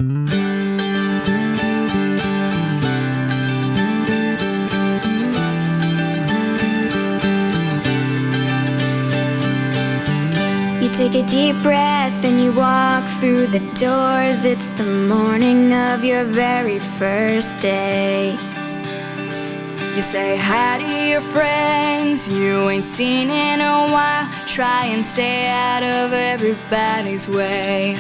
You take a deep breath and you walk through the doors. It's the morning of your very first day. You say hi to your friends you ain't seen in a while. Try and stay out of everybody's way.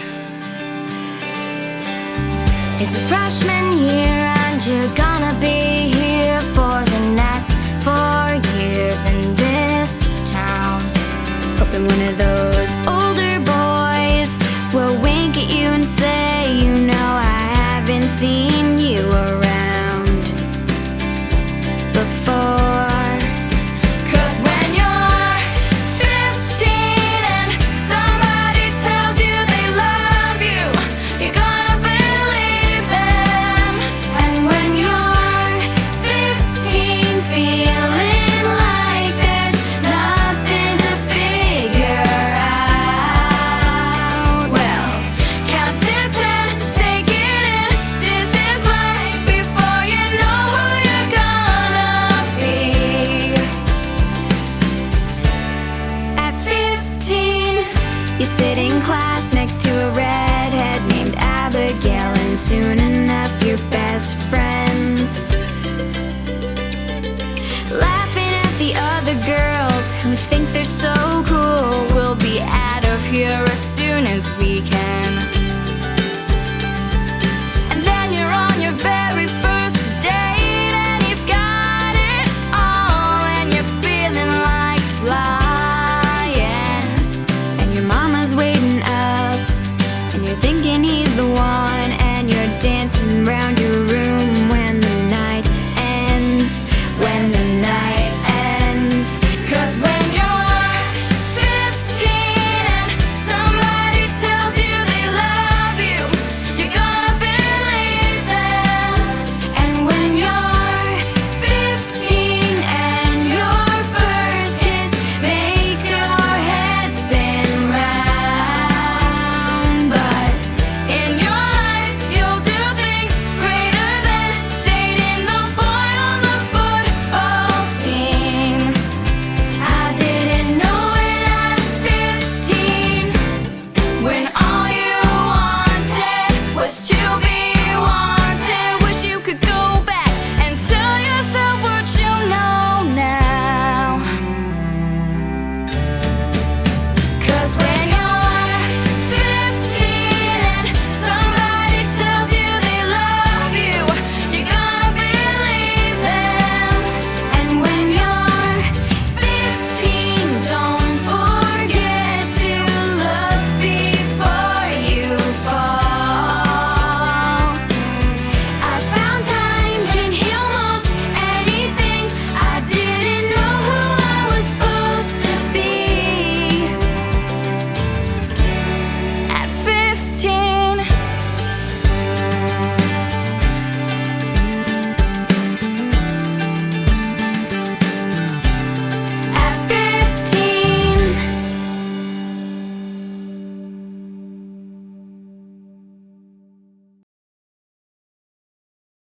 It's your freshman year and you're gonna be here for the next 4 years in this town. Hoping one of those older boys will wink at you and say, you know, I haven't seen you around before. 'Cause when you're 15 and somebody tells you they love you, you're gonna believe them. And when you're 15 feeling like there's nothing to figure out, well, count to 10, take it in. This is life before you know who you're gonna be. At 15, you sit in class next to a redhead named Abigail, and soon enough you're best friends. Laughing at the other girls who think they're so cool. We'll be out of here as soon as